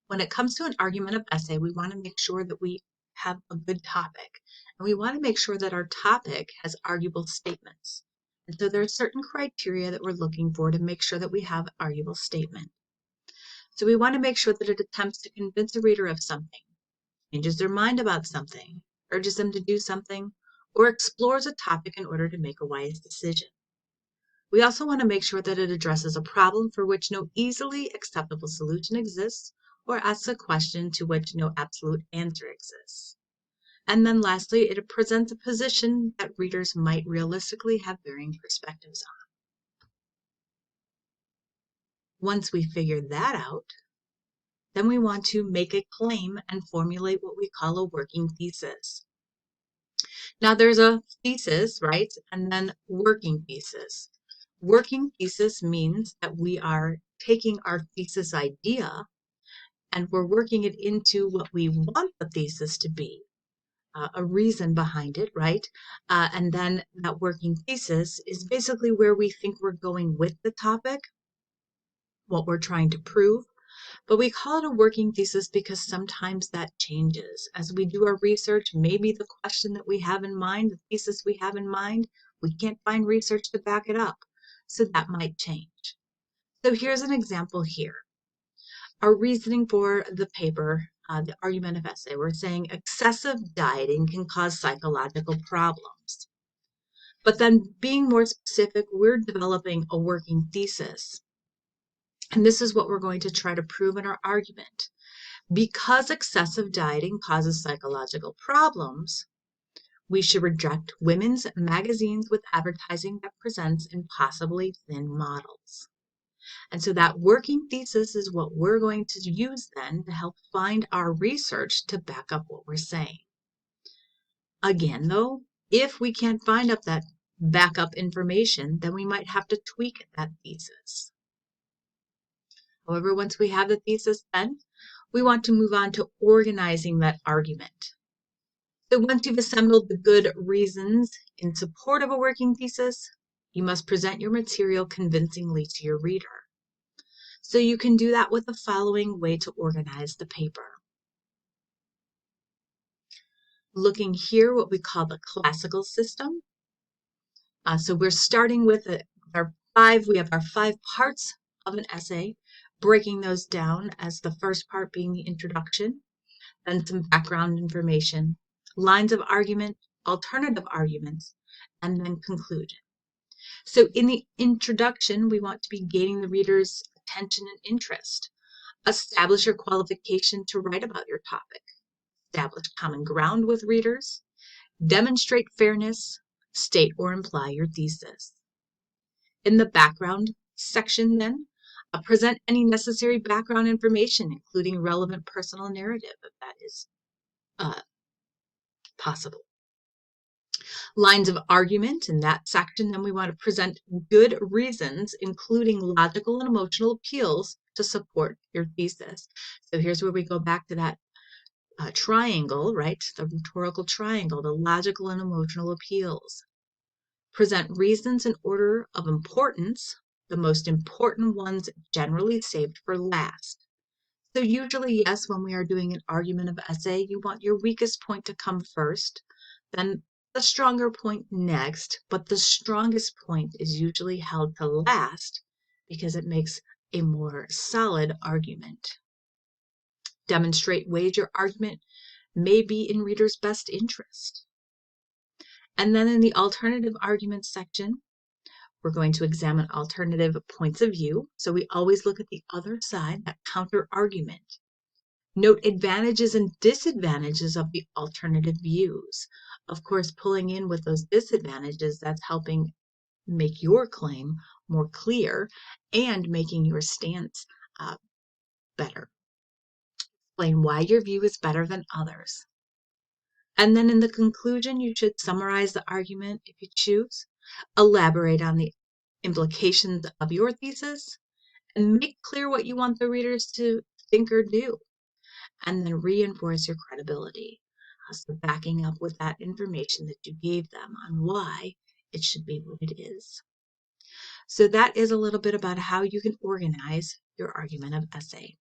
When it comes to an argument of essay, we want to make sure that we have a good topic. And we want to make sure that our topic has arguable statements. And so there are certain criteria that we're looking for to make sure that we have an arguable statement. So we want to make sure that it attempts to convince a reader of something, changes their mind about something, urges them to do something, or explores a topic in order to make a wise decision. We also want to make sure that it addresses a problem for which no easily acceptable solution exists, or asks a question to which no absolute answer exists. And then lastly, it presents a position that readers might realistically have varying perspectives on. Once we figure that out, then we want to make a claim and formulate what we call a working thesis. Now there's a thesis, right? And then working thesis. Working thesis means that we are taking our thesis idea and we're working it into what we want the thesis to be, a reason behind it, right? And then that working thesis is basically where we think we're going with the topic, what we're trying to prove. But we call it a working thesis because sometimes that changes. As we do our research, maybe the question that we have in mind, the thesis we have in mind, we can't find research to back it up. So that might change. So here's an example here. Our reasoning for the paper, the argument of essay, we're saying excessive dieting can cause psychological problems. But then being more specific, we're developing a working thesis. And this is what we're going to try to prove in our argument. Because excessive dieting causes psychological problems, we should reject women's magazines with advertising that presents impossibly thin models. And so that working thesis is what we're going to use then to help find our research to back up what we're saying. Again, though, if we can't find up that backup information, then we might have to tweak that thesis. However, once we have the thesis then, we want to move on to organizing that argument. So once you've assembled the good reasons in support of a working thesis, you must present your material convincingly to your reader. So you can do that with the following way to organize the paper. Looking here, what we call the classical system. So we're starting with we have our 5 parts of an essay, breaking those down as the first part being the introduction, then some background information, lines of argument, alternative arguments, and then conclusion. So in the introduction, we want to be gaining the reader's attention and interest. Establish your qualification to write about your topic. Establish common ground with readers. Demonstrate fairness. State or imply your thesis. In the background section then, present any necessary background information, including relevant personal narrative, if that is possible. Lines of argument, in that section, then we want to present good reasons, including logical and emotional appeals to support your thesis. So here's where we go back to that triangle, right? The rhetorical triangle, the logical and emotional appeals. Present reasons in order of importance, the most important ones generally saved for last. So usually, yes, when we are doing an argument of essay, you want your weakest point to come first, then the stronger point next, but the strongest point is usually held to last because it makes a more solid argument. Demonstrate ways your argument may be in readers' best interest. And then in the alternative arguments section, we're going to examine alternative points of view. So we always look at the other side, that counter argument. Note advantages and disadvantages of the alternative views. Of course, pulling in with those disadvantages, that's helping make your claim more clear and making your stance better. Explain why your view is better than others. And then in the conclusion, you should summarize the argument if you choose, elaborate on the implications of your thesis, and make clear what you want the readers to think or do, and then reinforce your credibility. So backing up with that information that you gave them on why it should be what it is. So that is a little bit about how you can organize your argument of essay.